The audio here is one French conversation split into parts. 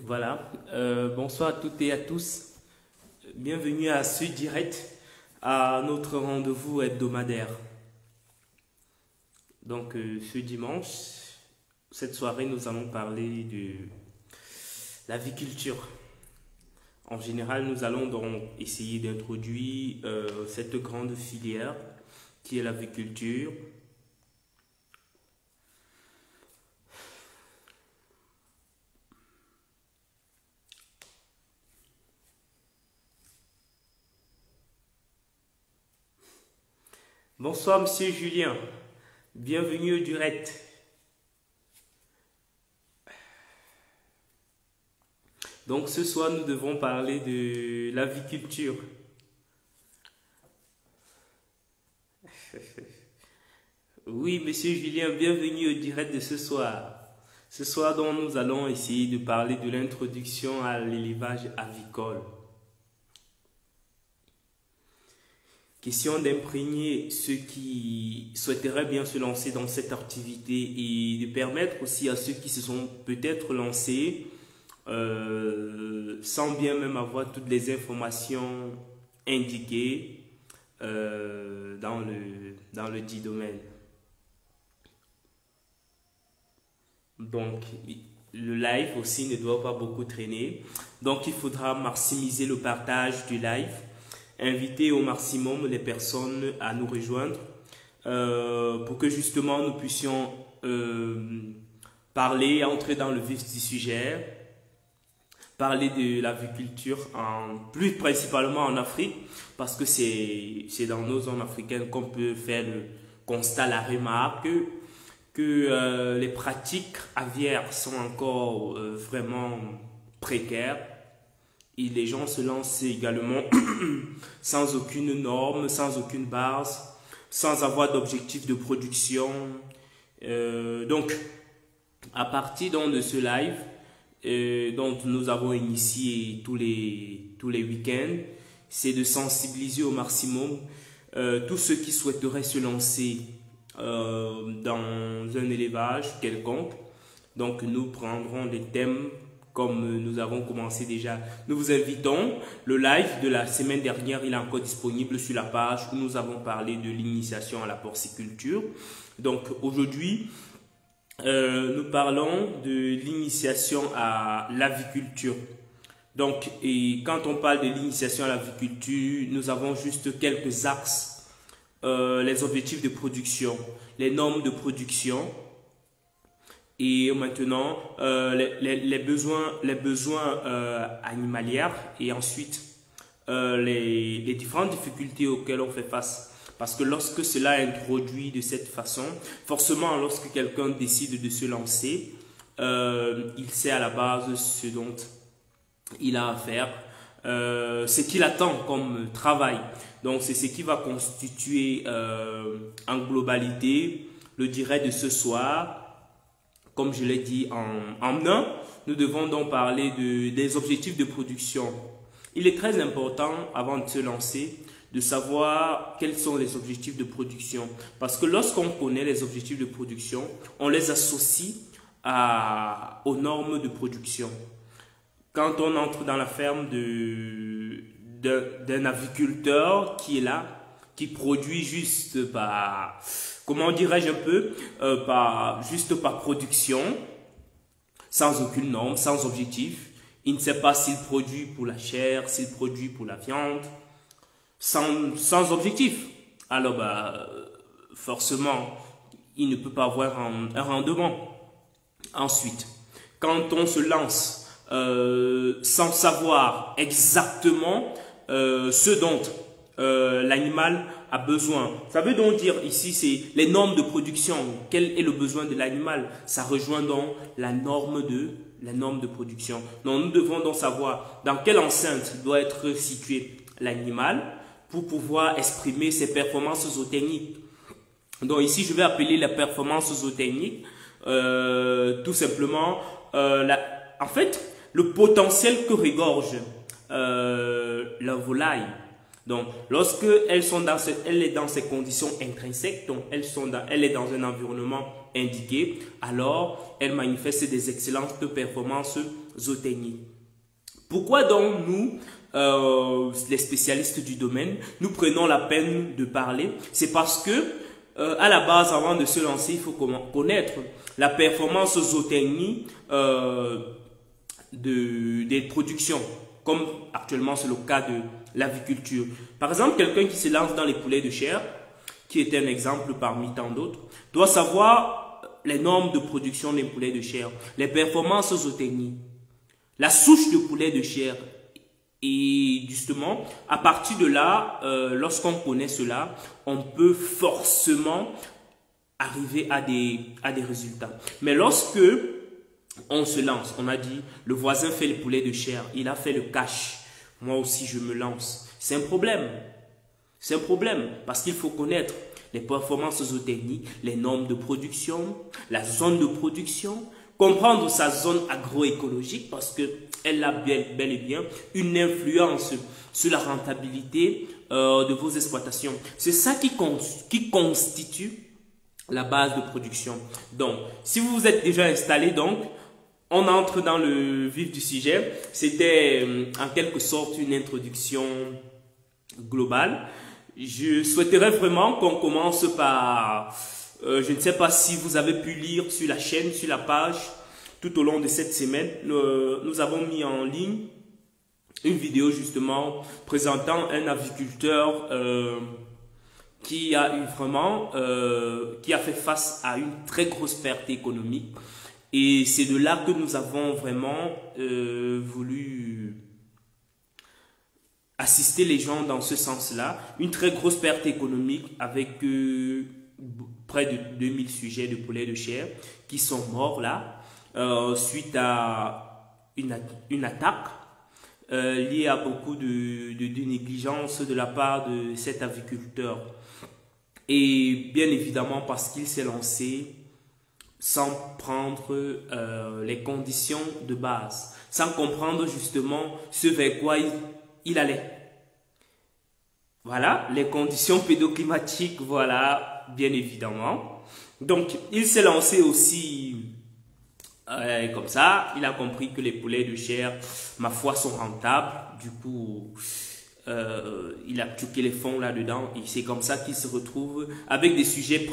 Voilà, bonsoir à toutes et à tous. Bienvenue à ce direct, à notre rendez-vous hebdomadaire. Donc, ce dimanche, cette soirée, nous allons parler de l'aviculture. En général, nous allons donc essayer d'introduire cette grande filière qui est l'aviculture. Bonsoir, Monsieur Julien. Bienvenue au direct. Donc, ce soir, nous devons parler de l'aviculture. Oui, Monsieur Julien, bienvenue au direct de ce soir. Ce soir, donc, nous allons essayer de parler de l'introduction à l'élevage avicole. Question d'imprégner ceux qui souhaiteraient bien se lancer dans cette activité et de permettre aussi à ceux qui se sont peut-être lancés sans bien même avoir toutes les informations indiquées dans le dit domaine. Donc, le live aussi ne doit pas beaucoup traîner. Donc, il faudra maximiser le partage du live. Inviter au maximum les personnes à nous rejoindre pour que justement nous puissions parler, entrer dans le vif du sujet, parler de l'aviculture, plus principalement en Afrique, parce que c'est dans nos zones africaines qu'on peut faire le constat, la remarque que les pratiques aviaires sont encore vraiment précaires. Et les gens se lancent également sans aucune norme, sans aucune base, sans avoir d'objectif de production. Donc, à partir donc, de ce live, dont nous avons initié tous les week-ends, c'est de sensibiliser au maximum tous ceux qui souhaiteraient se lancer dans un élevage quelconque. Donc, nous prendrons des thèmes comme nous avons commencé déjà. Nous vous invitons. Le live de la semaine dernière, il est encore disponible sur la page où nous avons parlé de l'initiation à la porciculture. Donc aujourd'hui, nous parlons de l'initiation à l'aviculture. Donc, et quand on parle de l'initiation à l'aviculture, nous avons juste quelques axes. Les objectifs de production, les normes de production, et maintenant les besoins animaliers et ensuite les différentes difficultés auxquelles on fait face. Parce que lorsque cela est introduit de cette façon, forcément lorsque quelqu'un décide de se lancer, il sait à la base ce dont il a à faire, ce qu'il attend comme travail. Donc c'est ce qui va constituer en globalité le direct de ce soir. Comme je l'ai dit en un, nous devons donc parler des objectifs de production. Il est très important, avant de se lancer, de savoir quels sont les objectifs de production. Parce que lorsqu'on connaît les objectifs de production, on les associe aux normes de production. Quand on entre dans la ferme d'un aviculteur qui est là, qui produit juste par, comment dirais-je un peu, juste par production, sans aucune norme, sans objectif. Il ne sait pas s'il produit pour la chair, s'il produit pour la viande, sans objectif. Alors, forcément, il ne peut pas avoir un rendement. Ensuite, quand on se lance sans savoir exactement ce dont l'animal a besoin. Ça veut donc dire ici, c'est les normes de production. Quel est le besoin de l'animal? Ça rejoint donc la norme de production. Donc nous devons donc savoir dans quelle enceinte doit être situé l'animal pour pouvoir exprimer ses performances zootechniques. Donc ici, je vais appeler les performances zootechniques tout simplement en fait le potentiel que regorge la volaille Donc, lorsque elle est dans ses conditions intrinsèques, donc elle est dans un environnement indiqué, alors elle manifeste des excellentes performances zootechniques. Pourquoi donc nous, les spécialistes du domaine, nous prenons la peine de parler? C'est parce que, à la base, avant de se lancer, il faut connaître la performance zootechnique des productions, comme actuellement c'est le cas de l'aviculture. Par exemple, quelqu'un qui se lance dans les poulets de chair, qui est un exemple parmi tant d'autres, doit savoir les normes de production des poulets de chair, les performances zootechniques, la souche de poulet de chair. Et justement, à partir de là, lorsqu'on connaît cela, on peut forcément arriver à des résultats. Mais lorsque on se lance, on a dit, le voisin fait le poulet de chair, il a fait le cash, moi aussi je me lance. C'est un problème. C'est un problème parce qu'il faut connaître les performances zootechniques, les normes de production, la zone de production, comprendre sa zone agroécologique parce qu'elle a bel et bien une influence sur la rentabilité de vos exploitations. C'est ça qui constitue la base de production. Donc, si vous vous êtes déjà installé, donc, on entre dans le vif du sujet. C'était en quelque sorte une introduction globale. Je souhaiterais vraiment qu'on commence par, je ne sais pas si vous avez pu lire sur la chaîne, sur la page, tout au long de cette semaine, nous avons mis en ligne une vidéo justement présentant un aviculteur qui a eu vraiment, qui a fait face à une très grosse perte économique. Et c'est de là que nous avons vraiment voulu assister les gens dans ce sens-là. Une très grosse perte économique avec près de 2000 sujets de poulets de chair qui sont morts là suite à une attaque liée à beaucoup de négligence de la part de cet aviculteur. Et bien évidemment parce qu'il s'est lancé sans prendre les conditions de base, sans comprendre justement ce vers quoi il allait. Voilà, les conditions pédoclimatiques, voilà, bien évidemment. Donc, il s'est lancé aussi comme ça. Il a compris que les poulets de chair, ma foi, sont rentables. Du coup, il a tuqué les fonds là-dedans. Et c'est comme ça qu'il se retrouve avec des sujets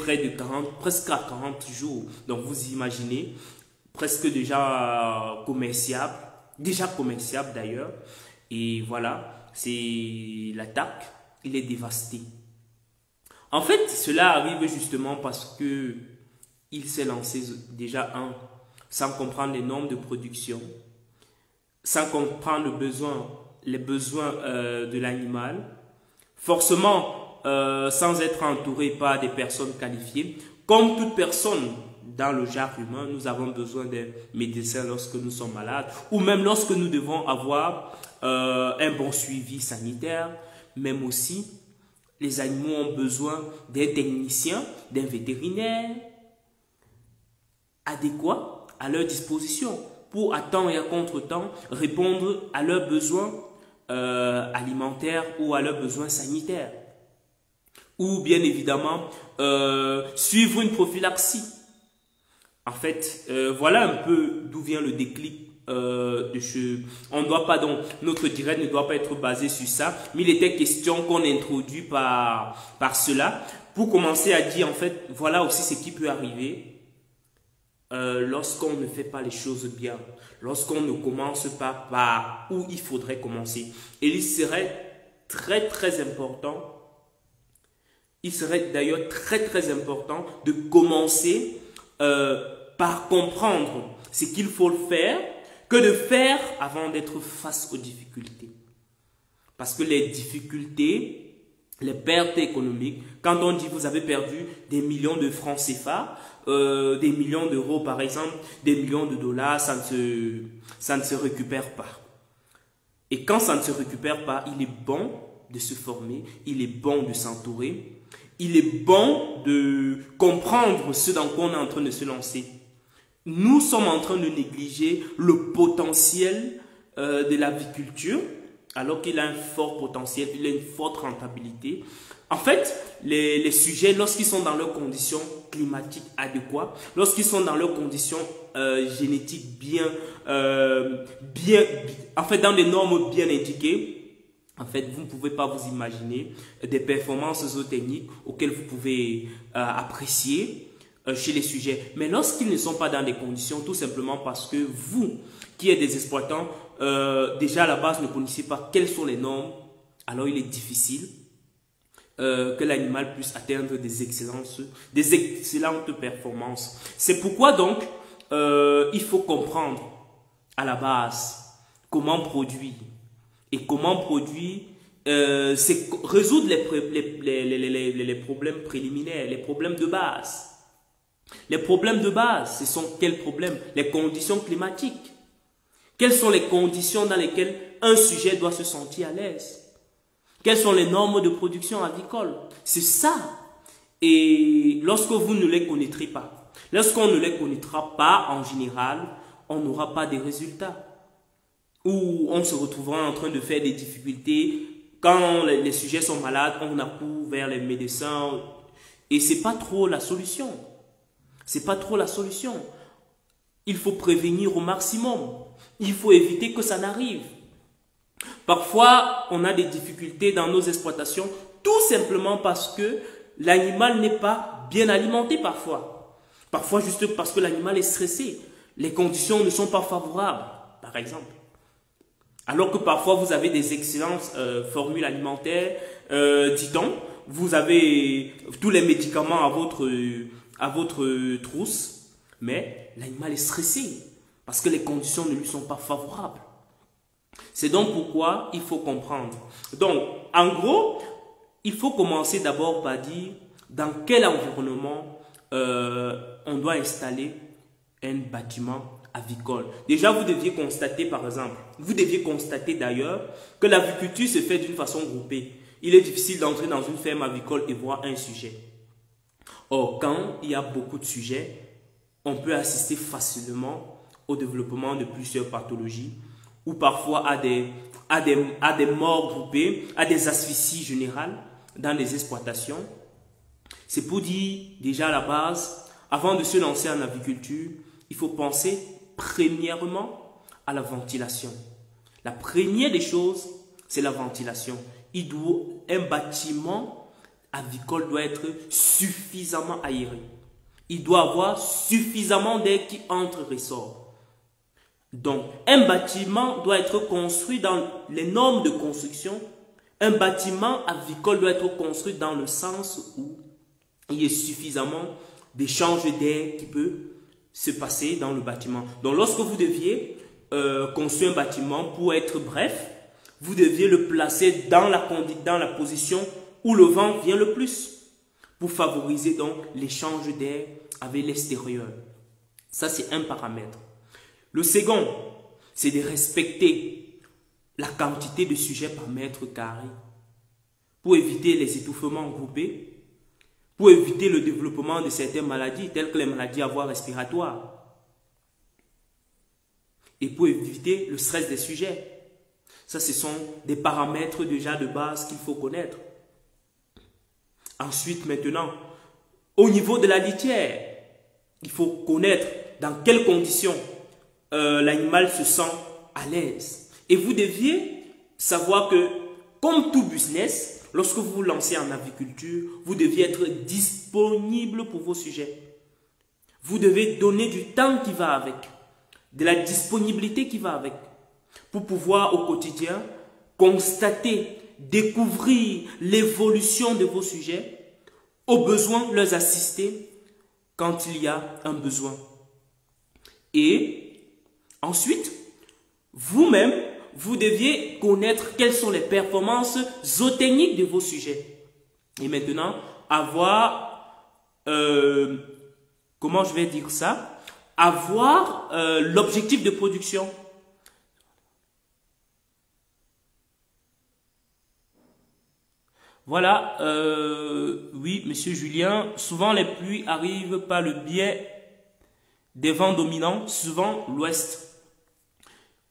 presque à 40 jours. Donc, vous imaginez, presque déjà commerciable d'ailleurs. Et voilà, c'est l'attaque. Il est dévasté. En fait, cela arrive justement parce que il s'est lancé déjà sans comprendre les normes de production, sans comprendre les besoins de l'animal, forcément sans être entouré par des personnes qualifiées. Comme toute personne dans le genre humain, nous avons besoin des médecins lorsque nous sommes malades ou même lorsque nous devons avoir un bon suivi sanitaire. Même aussi, les animaux ont besoin d'un technicien, d'un vétérinaire adéquat à leur disposition pour à temps et à contre-temps répondre à leurs besoins alimentaires ou à leurs besoins sanitaires. Ou bien évidemment, suivre une prophylaxie. En fait, voilà un peu d'où vient le déclic. Notre direct ne doit pas être basé sur ça, mais il était question qu'on introduit par cela pour commencer à dire en fait voilà aussi ce qui peut arriver lorsqu'on ne fait pas les choses bien, lorsqu'on ne commence pas par où il faudrait commencer. Et il serait très important, il serait d'ailleurs très important de commencer par comprendre ce qu'il faut faire que de faire avant d'être face aux difficultés. Parce que les difficultés, les pertes économiques, quand on dit vous avez perdu des millions de francs CFA, des millions d'euros par exemple, des millions de dollars, ça ne se récupère pas. Et quand ça ne se récupère pas, il est bon de se former, il est bon de s'entourer, il est bon de comprendre ce dans quoi on est en train de se lancer. Nous sommes en train de négliger le potentiel de l'aviculture alors qu'il a un fort potentiel, il a une forte rentabilité. En fait, les sujets, lorsqu'ils sont dans leurs conditions climatiques adéquates, lorsqu'ils sont dans leurs conditions génétiques en fait, dans des normes bien indiquées, en fait, vous ne pouvez pas vous imaginer des performances zootechniques auxquelles vous pouvez apprécier chez les sujets. Mais lorsqu'ils ne sont pas dans des conditions, tout simplement parce que vous, qui êtes des exploitants, déjà à la base ne connaissez pas quelles sont les normes, alors il est difficile que l'animal puisse atteindre des excellentes performances. C'est pourquoi donc, il faut comprendre à la base comment produire. Et comment produire, c'est résoudre les problèmes préliminaires, les problèmes de base. Les problèmes de base, ce sont quels problèmes? Les conditions climatiques. Quelles sont les conditions dans lesquelles un sujet doit se sentir à l'aise? Quelles sont les normes de production avicole? C'est ça. Et lorsque vous ne les connaîtrez pas, lorsqu'on ne les connaîtra pas en général, on n'aura pas de résultats. Ou on se retrouvera en train de faire des difficultés. Quand les sujets sont malades, on accourt vers les médecins. Et ce n'est pas trop la solution. C'est pas trop la solution. Il faut prévenir au maximum. Il faut éviter que ça n'arrive. Parfois, on a des difficultés dans nos exploitations, tout simplement parce que l'animal n'est pas bien alimenté parfois. Parfois, juste parce que l'animal est stressé. Les conditions ne sont pas favorables, par exemple. Alors que parfois, vous avez des excellentes formules alimentaires, dit-on. Vous avez tous les médicaments à votre trousse, mais l'animal est stressé parce que les conditions ne lui sont pas favorables. C'est donc pourquoi il faut comprendre. Donc, en gros, il faut commencer d'abord par dire dans quel environnement on doit installer un bâtiment avicole. Déjà, vous deviez constater, par exemple, vous deviez constater d'ailleurs que l'aviculture se fait d'une façon groupée. Il est difficile d'entrer dans une ferme avicole et voir un sujet. Or, quand il y a beaucoup de sujets, on peut assister facilement au développement de plusieurs pathologies ou parfois à des morts groupées, à des asphyxies générales dans les exploitations. C'est pour dire, déjà à la base, avant de se lancer en aviculture, il faut penser premièrement à la ventilation. La première des choses, c'est la ventilation. Un bâtiment avicole doit être suffisamment aéré. Il doit avoir suffisamment d'air qui entre et ressort. Donc, un bâtiment doit être construit dans les normes de construction. Un bâtiment avicole doit être construit dans le sens où il y a suffisamment d'échange d'air qui peut se passer dans le bâtiment. Donc, lorsque vous deviez construire un bâtiment, pour être bref, vous deviez le placer dans la position où le vent vient le plus pour favoriser donc l'échange d'air avec l'extérieur. Ça, c'est un paramètre. Le second, c'est de respecter la quantité de sujets par mètre carré pour éviter les étouffements groupés, pour éviter le développement de certaines maladies, telles que les maladies à voie respiratoire, et pour éviter le stress des sujets. Ça, ce sont des paramètres déjà de base qu'il faut connaître. Ensuite, maintenant, au niveau de la litière, il faut connaître dans quelles conditions l'animal se sent à l'aise. Et vous deviez savoir que, comme tout business, lorsque vous vous lancez en aviculture, vous deviez être disponible pour vos sujets. Vous devez donner du temps qui va avec, de la disponibilité qui va avec, pour pouvoir au quotidien constater, découvrir l'évolution de vos sujets, au besoin leur assister quand il y a un besoin. Et ensuite, vous-même, vous deviez connaître quelles sont les performances zootechniques de vos sujets. Et maintenant, avoir, comment je vais dire ça, avoir l'objectif de production. Voilà, oui, monsieur Julien, souvent les pluies arrivent par le biais des vents dominants, souvent l'ouest.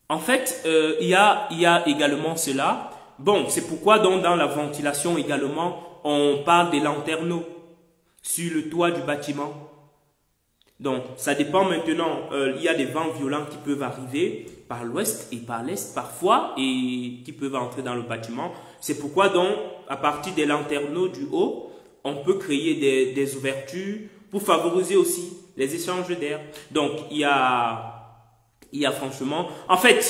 En fait, il y a également cela. Bon, c'est pourquoi donc dans la ventilation également, on parle des lanterneaux sur le toit du bâtiment. Donc, ça dépend maintenant. Il y a des vents violents qui peuvent arriver par l'ouest et par l'est parfois et qui peuvent entrer dans le bâtiment. C'est pourquoi donc, à partir des lanterneaux du haut, on peut créer des ouvertures pour favoriser aussi les échanges d'air. Donc, il y a franchement... En fait,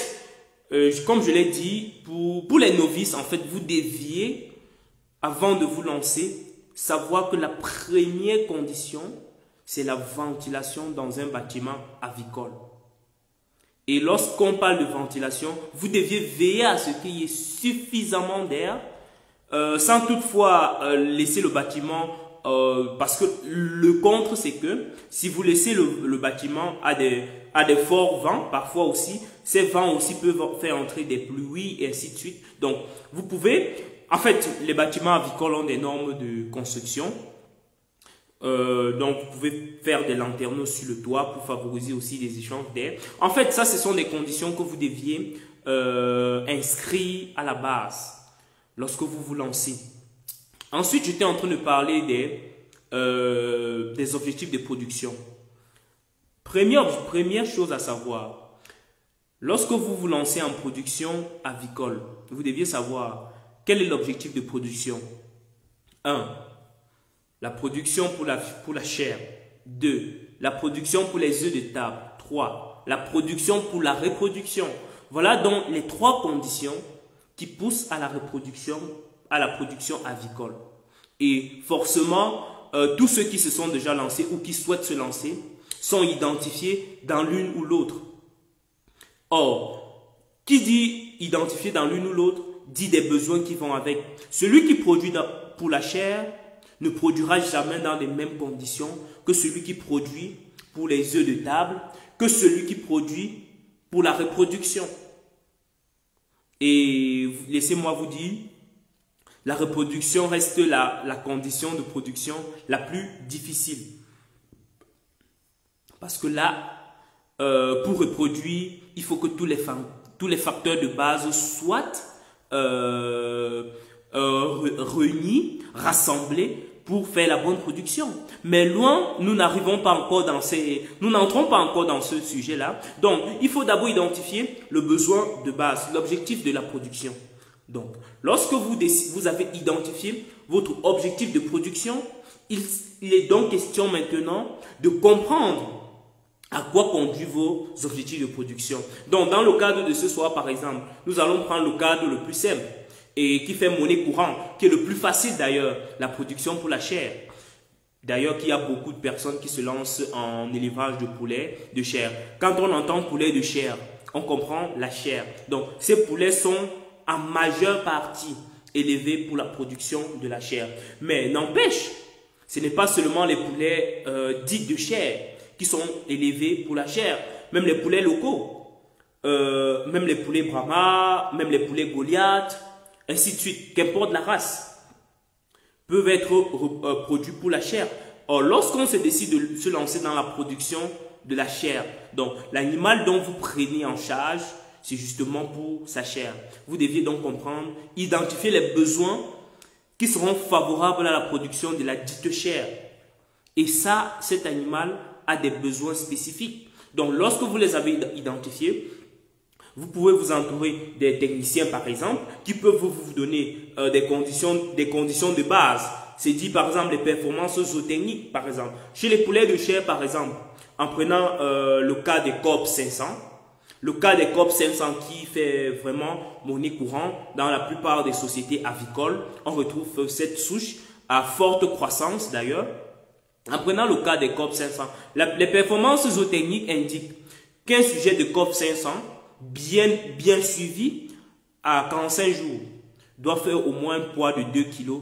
comme je l'ai dit, pour les novices, en fait, vous deviez, avant de vous lancer, savoir que la première condition, c'est la ventilation dans un bâtiment avicole. Et lorsqu'on parle de ventilation, vous deviez veiller à ce qu'il y ait suffisamment d'air, sans toutefois laisser le bâtiment, parce que le contre, c'est que si vous laissez le bâtiment à des forts vents, parfois aussi, ces vents aussi peuvent faire entrer des pluies et ainsi de suite. Donc, vous pouvez, en fait, les bâtiments avicoles ont des normes de construction. Donc, vous pouvez faire des lanterneaux sur le toit pour favoriser aussi les échanges d'air. En fait, ça, ce sont des conditions que vous deviez inscrire à la base lorsque vous vous lancez. Ensuite, j'étais en train de parler des objectifs de production. Première chose à savoir, lorsque vous vous lancez en production avicole, vous deviez savoir quel est l'objectif de production. 1. La production pour la chair. 2. La production pour les œufs de table. 3. La production pour la reproduction. Voilà donc les 3 conditions qui poussent à la reproduction, à la production avicole. Et forcément, tous ceux qui se sont déjà lancés ou qui souhaitent se lancer sont identifiés dans l'une ou l'autre. Or, qui dit identifié dans l'une ou l'autre, dit des besoins qui vont avec. Celui qui produit pour la chair ne produira jamais dans les mêmes conditions que celui qui produit pour les œufs de table, que celui qui produit pour la reproduction. Et laissez-moi vous dire, la reproduction reste la condition de production la plus difficile. Parce que là, pour reproduire, il faut que tous les facteurs de base soient réunis, rassemblés pour faire la bonne production. Mais loin, nous n'entrons pas encore dans ce sujet-là. Donc, il faut d'abord identifier le besoin de base, l'objectif de la production. Donc, lorsque vous avez identifié votre objectif de production, il est donc question maintenant de comprendre à quoi conduisent vos objectifs de production. Donc, dans le cadre de ce soir, par exemple, nous allons prendre le cadre le plus simple et qui fait monnaie courante, qui est le plus facile d'ailleurs, la production pour la chair. D'ailleurs, qu'il y a beaucoup de personnes qui se lancent en élevage de poulets de chair. Quand on entend poulet de chair, on comprend la chair. Donc, ces poulets sont en majeure partie élevés pour la production de la chair. Mais n'empêche, ce n'est pas seulement les poulets dits de chair qui sont élevés pour la chair. Même les poulets locaux, même les poulets Brahma, même les poulets Goliath, ainsi de suite, qu'importe la race, peuvent être produits pour la chair. Or, lorsqu'on se décide de se lancer dans la production de la chair, donc l'animal dont vous prenez en charge, c'est justement pour sa chair. Vous deviez donc comprendre, identifier les besoins qui seront favorables à la production de la dite chair. Et ça, cet animal a des besoins spécifiques. Donc, lorsque vous les avez identifiés, vous pouvez vous entourer des techniciens, par exemple, qui peuvent vous donner des conditions de base. C'est dit, par exemple, les performances zootechniques, par exemple. Chez les poulets de chair, par exemple, en prenant le cas des Coop 500, le cas des Coop 500 qui fait vraiment monnaie courante dans la plupart des sociétés avicoles, on retrouve cette souche à forte croissance d'ailleurs. En prenant le cas des Coop 500, les performances zootechniques indiquent qu'un sujet de Coop 500 bien suivi à 45 jours doit faire au moins un poids de 2,3 kg.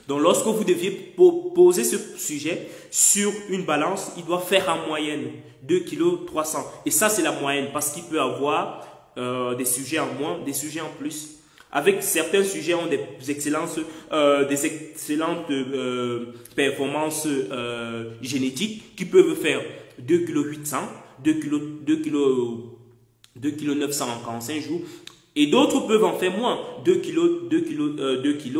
Donc, lorsque vous deviez poser ce sujet sur une balance, il doit faire en moyenne 2,3 kg. Et ça, c'est la moyenne parce qu'il peut avoir des sujets en moins, des sujets en plus. Avec certains sujets ont des excellentes performances génétiques qui peuvent faire 2,8 kg, 2,9 2,9 kg en 45 jours. Et d'autres peuvent en faire moins, 2 kg, 2 kg,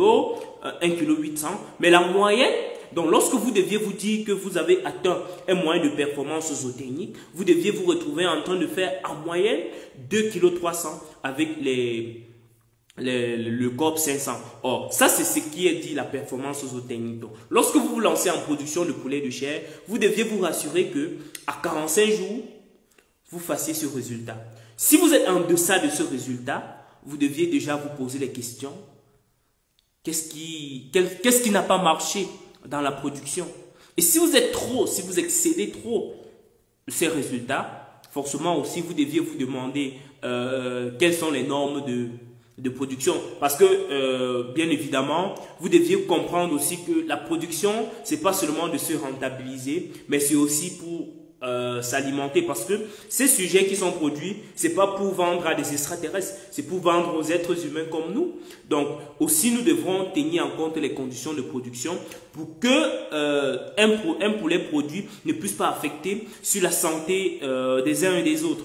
1,8 kg. Mais la moyenne, donc lorsque vous deviez vous dire que vous avez atteint un moyen de performance zootechnique, vous deviez vous retrouver en train de faire en moyenne 2,3 kg avec le COP 500. Or, ça c'est ce qui est dit la performance zootechnique. Donc, lorsque vous vous lancez en production de poulet de chair, vous deviez vous rassurer que à 45 jours, vous fassiez ce résultat. Si vous êtes en deçà de ce résultat, vous deviez déjà vous poser les questions. Qu'est-ce qui n'a pas marché dans la production? Et si vous êtes trop, si vous excédez trop ces résultats, forcément aussi vous deviez vous demander quelles sont les normes de production. Parce que, bien évidemment, vous deviez comprendre aussi que la production, c'est pas seulement de se rentabiliser, mais c'est aussi pour s'alimenter, parce que ces sujets qui sont produits, c'est pas pour vendre à des extraterrestres, c'est pour vendre aux êtres humains comme nous. Donc aussi nous devrons tenir en compte les conditions de production pour que un poulet produit ne puisse pas affecter sur la santé des uns et des autres.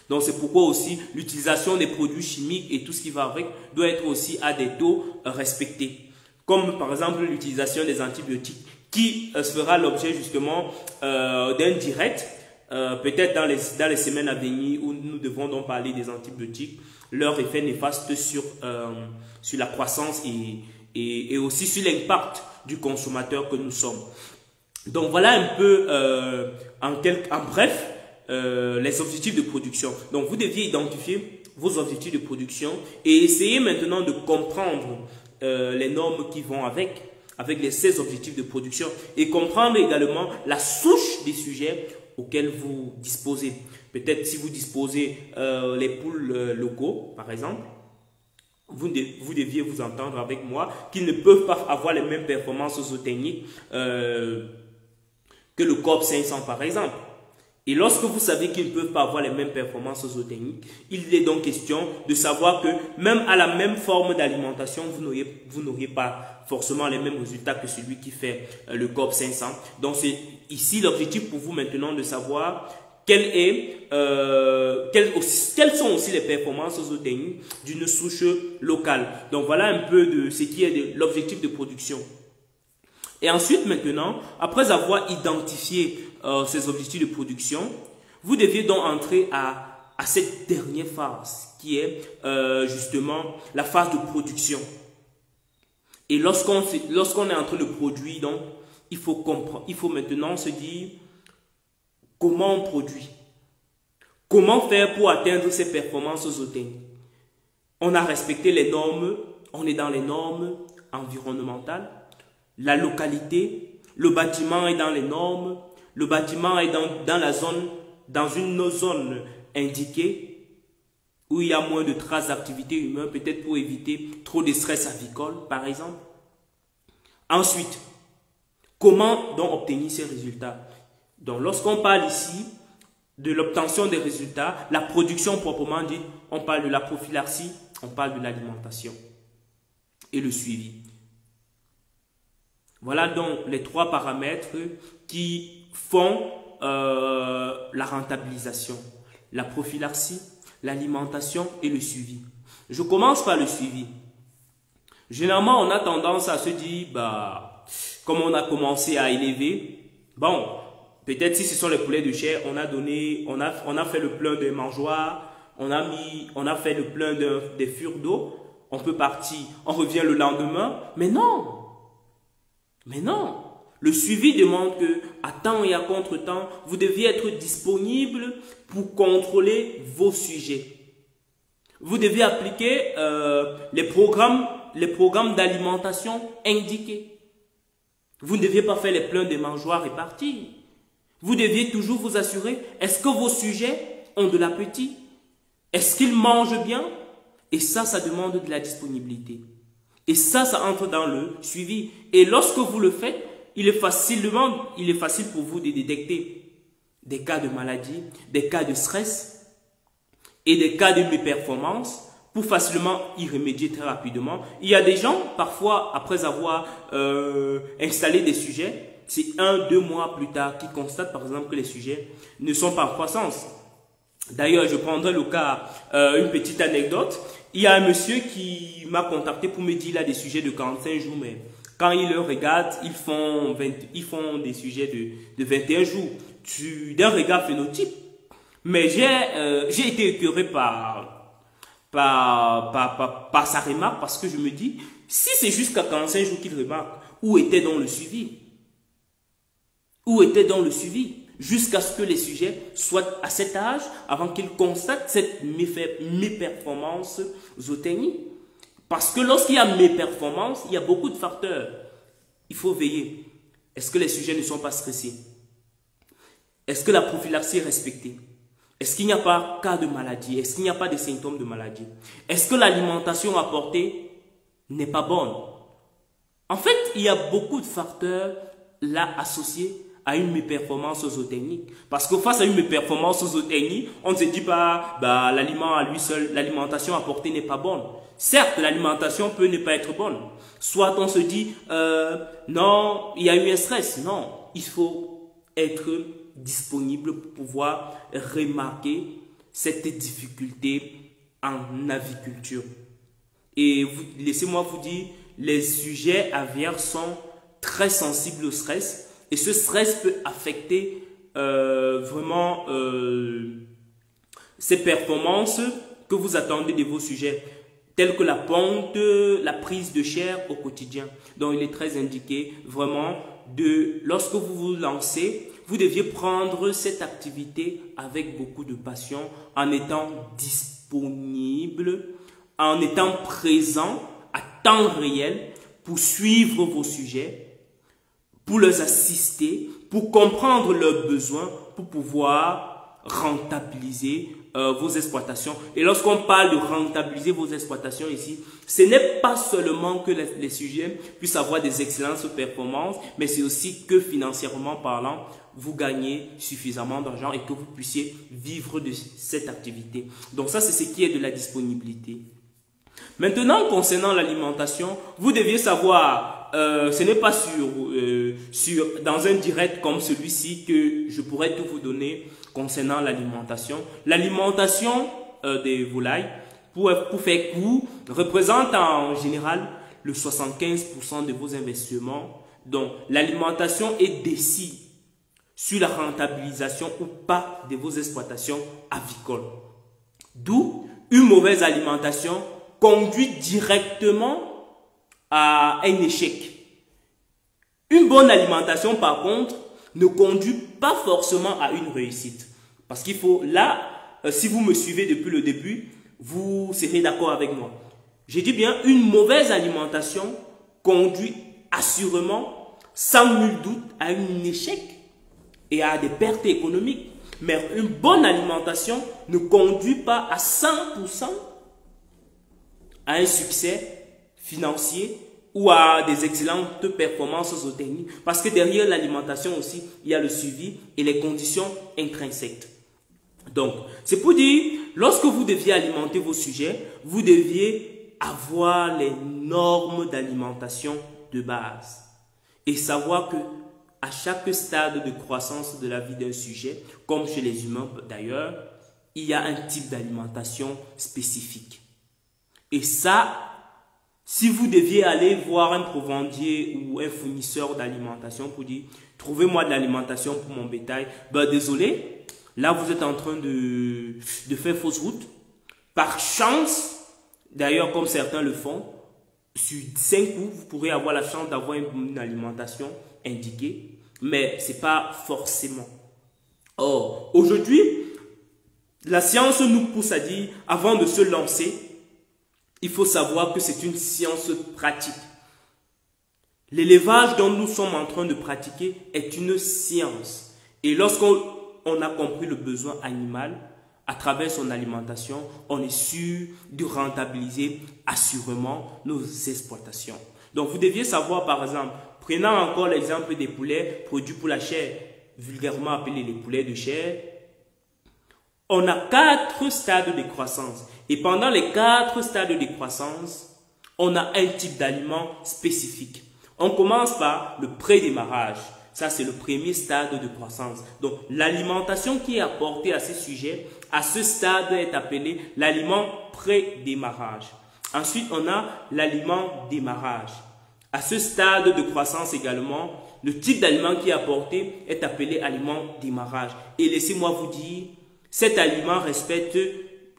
Donc c'est pourquoi aussi l'utilisation des produits chimiques et tout ce qui va avec doit être aussi à des taux respectés, comme par exemple l'utilisation des antibiotiques, qui fera l'objet justement d'un direct, peut-être dans les semaines à venir, où nous devrons donc parler des antibiotiques, leur effet néfaste sur la croissance et aussi sur l'impact du consommateur que nous sommes. Donc voilà un peu en bref les objectifs de production. Donc vous deviez identifier vos objectifs de production et essayer maintenant de comprendre les normes qui vont avec ces objectifs de production et comprendre également la souche des sujets auxquels vous disposez. Peut-être si vous disposez les poules locaux, par exemple, vous deviez vous entendre avec moi qu'ils ne peuvent pas avoir les mêmes performances zootechniques que le COP 500 par exemple. Et lorsque vous savez qu'ils ne peuvent pas avoir les mêmes performances zootechniques, il est donc question de savoir que même à la même forme d'alimentation, vous n'auriez pas forcément les mêmes résultats que celui qui fait le COP 500. Donc c'est ici l'objectif pour vous maintenant de savoir quelles sont aussi les performances zootechniques d'une souche locale. Donc voilà un peu de ce qui est de l'objectif de production. Et ensuite maintenant, après avoir identifié ces objectifs de production, vous deviez donc entrer à cette dernière phase qui est justement la phase de production. Et lorsqu'on est en train de produire, donc, il faut maintenant se dire comment on produit. Comment faire pour atteindre ces performances zootechniques. On a respecté les normes, on est dans les normes environnementales, la localité, le bâtiment est dans les normes, le bâtiment est dans une zone indiquée où il y a moins de traces d'activité humaine, peut-être pour éviter trop de stress avicole, par exemple. Ensuite, comment donc obtenir ces résultats? Donc, lorsqu'on parle ici de l'obtention des résultats, la production proprement dite, on parle de la prophylaxie, on parle de l'alimentation et le suivi. Voilà donc les trois paramètres qui font la rentabilisation, la prophylaxie, l'alimentation et le suivi. Je commence par le suivi. Généralement, on a tendance à se dire, comme on a commencé à élever, bon, peut-être si ce sont les poulets de chair, on a fait le plein des mangeoires, on a fait le plein des fures d'eau, on peut partir, on revient le lendemain, mais non. Mais non, le suivi demande que, à temps et à contre-temps, vous deviez être disponible pour contrôler vos sujets. Vous devez appliquer les programmes d'alimentation indiqués. Vous ne deviez pas faire les pleins des mangeoires et partir. Vous deviez toujours vous assurer, est-ce que vos sujets ont de l'appétit? Est-ce qu'ils mangent bien? Et ça demande de la disponibilité. Et ça entre dans le suivi. Et lorsque vous le faites, il est facile pour vous de détecter des cas de maladie, des cas de stress et des cas de méperformance pour facilement y remédier très rapidement. Il y a des gens, parfois, après avoir installé des sujets, c'est 1-2 mois plus tard, qui constatent par exemple que les sujets ne sont pas en croissance. D'ailleurs, je prendrai le cas, une petite anecdote. Il y a un monsieur qui m'a contacté pour me dire qu'il a des sujets de 45 jours, mais quand il le regarde, ils font des sujets de 21 jours d'un regard phénotype. Mais j'ai été écœuré par sa remarque parce que je me dis, si c'est jusqu'à 45 jours qu'il remarque, où était donc le suivi? Où était donc le suivi? Jusqu'à ce que les sujets soient à cet âge avant qu'ils constatent cette méperformance zootechnique. Parce que lorsqu'il y a méperformance, il y a beaucoup de facteurs. Il faut veiller. Est-ce que les sujets ne sont pas stressés? Est-ce que la prophylaxie est respectée? Est-ce qu'il n'y a pas cas de maladie? Est-ce qu'il n'y a pas de symptômes de maladie? Est-ce que l'alimentation apportée n'est pas bonne? En fait, il y a beaucoup de facteurs là associés à une méperformance zootechnique. Parce que face à une méperformance zootechnique, on ne se dit pas, bah, l'aliment à lui seul, l'alimentation apportée n'est pas bonne. Certes, l'alimentation peut ne pas être bonne. Soit on se dit, non, il y a eu un stress. Non, il faut être disponible pour pouvoir remarquer cette difficulté en aviculture. Et laissez-moi vous dire, les sujets aviaires sont très sensibles au stress. Et ce stress peut affecter vraiment ces performances que vous attendez de vos sujets, telles que la ponte, la prise de chair au quotidien. Donc, il est très indiqué vraiment lorsque vous vous lancez, vous deviez prendre cette activité avec beaucoup de passion, en étant disponible, en étant présent à temps réel pour suivre vos sujets, pour les assister, pour comprendre leurs besoins, pour pouvoir rentabiliser vos exploitations. Et lorsqu'on parle de rentabiliser vos exploitations ici, ce n'est pas seulement que les sujets puissent avoir des excellentes performances, mais c'est aussi que financièrement parlant, vous gagnez suffisamment d'argent et que vous puissiez vivre de cette activité. Donc ça, c'est ce qui est de la disponibilité. Maintenant, concernant l'alimentation, vous deviez savoir, ce n'est pas dans un direct comme celui-ci que je pourrais tout vous donner concernant l'alimentation. L'alimentation des volailles, pour faire court, représente en général le 75% de vos investissements. Donc, l'alimentation est décide sur la rentabilisation ou pas de vos exploitations avicoles. D'où une mauvaise alimentation conduit directement à un échec. Une bonne alimentation, par contre, ne conduit pas forcément à une réussite. Parce qu'il faut, là, si vous me suivez depuis le début, vous serez d'accord avec moi. J'ai dit bien, une mauvaise alimentation conduit assurément, sans nul doute, à un échec et à des pertes économiques. Mais une bonne alimentation ne conduit pas à 100% à un succès financier ou à des excellentes performances zootechniques. Parce que derrière l'alimentation aussi, il y a le suivi et les conditions intrinsèques. Donc, c'est pour dire, lorsque vous deviez alimenter vos sujets, vous deviez avoir les normes d'alimentation de base. Et savoir que à chaque stade de croissance de la vie d'un sujet, comme chez les humains d'ailleurs, il y a un type d'alimentation spécifique. Et ça, si vous deviez aller voir un provendier ou un fournisseur d'alimentation pour dire « Trouvez-moi de l'alimentation pour mon bétail », ben désolé, là vous êtes en train de faire fausse route. Par chance, d'ailleurs comme certains le font, sur 5 coups, vous pourrez avoir la chance d'avoir une alimentation indiquée, mais ce n'est pas forcément. Or, aujourd'hui, la science nous pousse à dire, avant de se lancer, il faut savoir que c'est une science pratique. L'élevage dont nous sommes en train de pratiquer est une science. Et lorsqu'on a compris le besoin animal, à travers son alimentation, on est sûr de rentabiliser assurément nos exploitations. Donc, vous deviez savoir, par exemple, prenant encore l'exemple des poulets produits pour la chair, vulgairement appelés les poulets de chair, on a 4 stades de croissance. Et pendant les 4 stades de croissance, on a un type d'aliment spécifique. On commence par le pré-démarrage. Ça, c'est le premier stade de croissance. Donc, l'alimentation qui est apportée à ces sujets, à ce stade, est appelé l'aliment pré-démarrage. Ensuite, on a l'aliment démarrage. À ce stade de croissance également, le type d'aliment qui est apporté est appelé aliment démarrage. Et laissez-moi vous dire, cet aliment respecte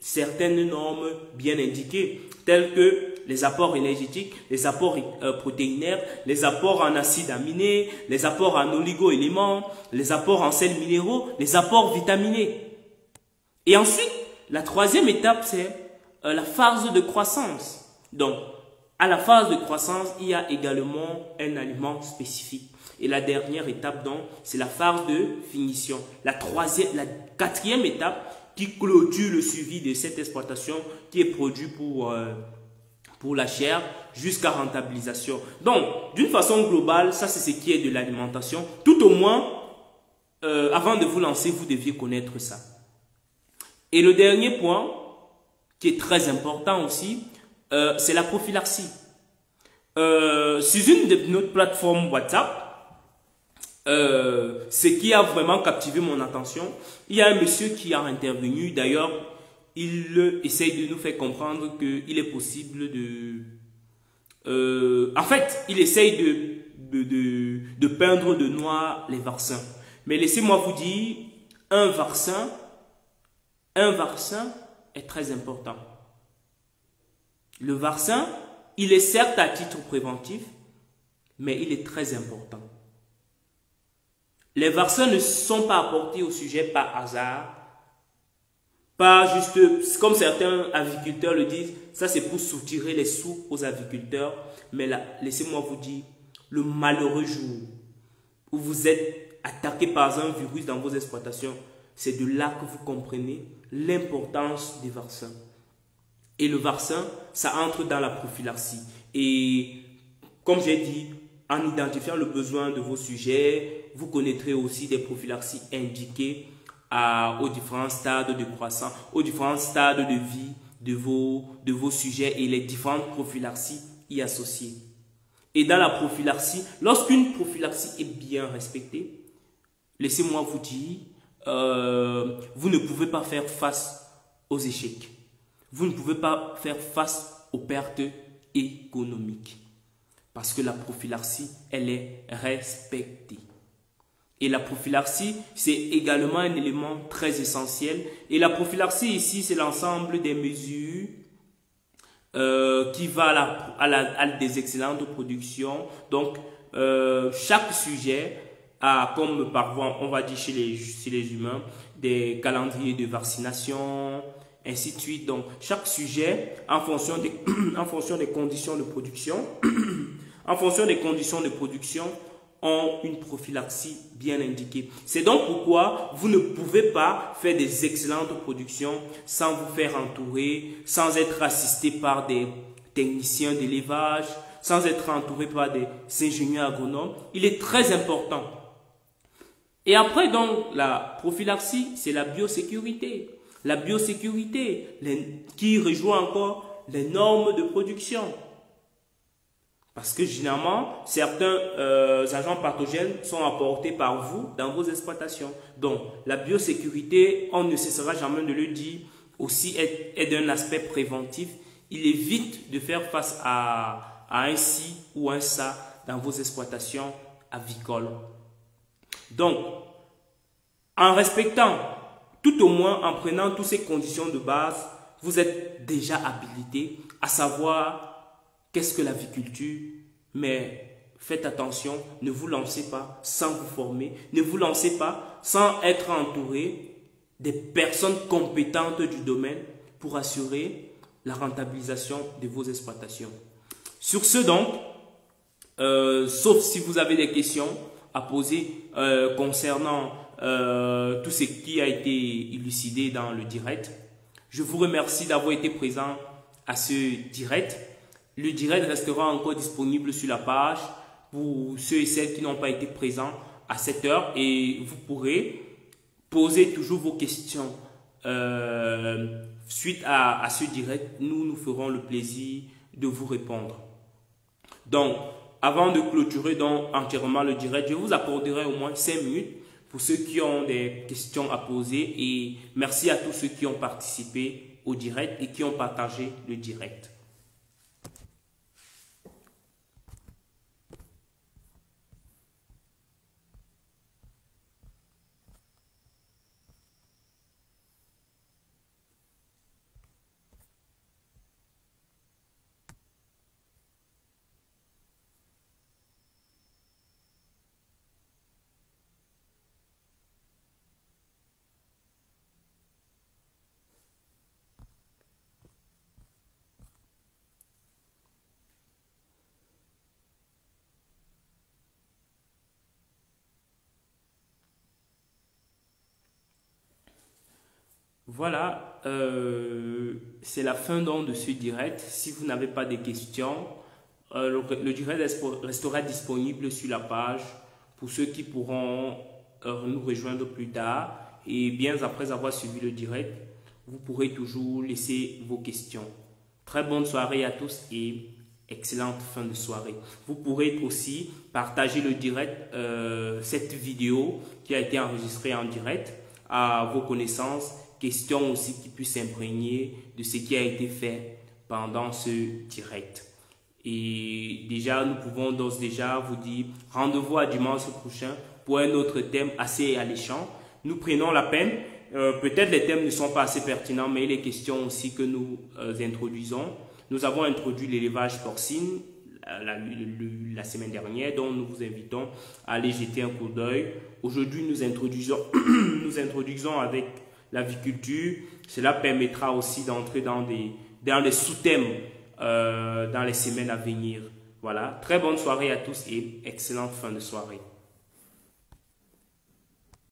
certaines normes bien indiquées, telles que les apports énergétiques, les apports protéinaires, les apports en acides aminés, les apports en oligo-éléments, les apports en sels minéraux, les apports vitaminés. Et ensuite, la troisième étape, c'est la phase de croissance. Donc, à la phase de croissance, il y a également un aliment spécifique. Et la dernière étape, donc, c'est la phase de finition. La quatrième étape qui clôture le suivi de cette exploitation qui est produit pour la chair jusqu'à rentabilisation. Donc, d'une façon globale, ça c'est ce qui est de l'alimentation. Tout au moins, avant de vous lancer, vous deviez connaître ça. Et le dernier point, qui est très important aussi, c'est la prophylaxie. Sur une de nos plateformes WhatsApp, ce qui a vraiment captivé mon attention, il y a un monsieur qui a intervenu. D'ailleurs, il essaye de nous faire comprendre qu'il est possible en fait, il essaye de peindre de noir les vaccins. Mais laissez-moi vous dire, un vaccin est très important. Le vaccin, il est certes à titre préventif, mais il est très important. Les vaccins ne sont pas apportés au sujet par hasard, pas juste, comme certains agriculteurs le disent, ça c'est pour soutirer les sous aux agriculteurs. Mais là, laissez-moi vous dire, le malheureux jour où vous êtes attaqué par un virus dans vos exploitations, c'est de là que vous comprenez l'importance des vaccins. Et le vaccin, ça entre dans la prophylaxie. Et comme j'ai dit, en identifiant le besoin de vos sujets, vous connaîtrez aussi des prophylaxies indiquées aux différents stades de croissance, aux différents stades de vie de vos sujets et les différentes prophylaxies y associées. Et dans la prophylaxie, lorsqu'une prophylaxie est bien respectée, laissez-moi vous dire, vous ne pouvez pas faire face aux échecs. Vous ne pouvez pas faire face aux pertes économiques. Parce que la prophylaxie, elle est respectée. Et la prophylaxie, c'est également un élément très essentiel. Et la prophylaxie ici, c'est l'ensemble des mesures qui va à des excellentes productions. Donc, chaque sujet a, comme parfois on va dire chez les humains, des calendriers de vaccination, ainsi de suite. Donc, chaque sujet, en fonction des conditions de production, ont une prophylaxie bien indiquée. C'est donc pourquoi vous ne pouvez pas faire des excellentes productions sans vous faire entourer, sans être assisté par des techniciens d'élevage, sans être entouré par des ingénieurs agronomes. Il est très important. Et après, donc, la prophylaxie, c'est la biosécurité. La biosécurité qui rejoint encore les normes de production. Parce que généralement, certains agents pathogènes sont apportés par vous dans vos exploitations. Donc, la biosécurité, on ne cessera jamais de le dire, aussi est d'un aspect préventif. Il évite de faire face à un ci ou un ça dans vos exploitations avicoles. Donc, en respectant, tout au moins en prenant toutes ces conditions de base, vous êtes déjà habilité à savoir qu'est-ce que l'aviculture. Mais faites attention, ne vous lancez pas sans vous former, ne vous lancez pas sans être entouré des personnes compétentes du domaine pour assurer la rentabilisation de vos exploitations. Sur ce donc, sauf si vous avez des questions à poser concernant tout ce qui a été élucidé dans le direct, je vous remercie d'avoir été présent à ce direct. Le direct restera encore disponible sur la page pour ceux et celles qui n'ont pas été présents à cette heure et vous pourrez poser toujours vos questions suite à ce direct. Nous ferons le plaisir de vous répondre. Donc, avant de clôturer donc entièrement le direct, je vous accorderai au moins 5 minutes pour ceux qui ont des questions à poser. Et merci à tous ceux qui ont participé au direct et qui ont partagé le direct. Voilà, c'est la fin donc de ce direct. Si vous n'avez pas de questions, le direct restera disponible sur la page pour ceux qui pourront nous rejoindre plus tard. Et bien après avoir suivi le direct, vous pourrez toujours laisser vos questions. Très bonne soirée à tous et excellente fin de soirée. Vous pourrez aussi partager le direct, cette vidéo qui a été enregistrée en direct à vos connaissances. Questions aussi qui puissent s'imprégner de ce qui a été fait pendant ce direct. Et déjà, nous pouvons d'ores déjà vous dire rendez-vous à dimanche prochain pour un autre thème assez alléchant. Nous prenons la peine, peut-être les thèmes ne sont pas assez pertinents, mais les questions aussi que nous introduisons. Nous avons introduit l'élevage porcine la semaine dernière, donc nous vous invitons à aller jeter un coup d'œil. Aujourd'hui, nous introduisons avec l'aviculture. Cela permettra aussi d'entrer dans des sous-thèmes dans les semaines à venir. Voilà, très bonne soirée à tous et excellente fin de soirée.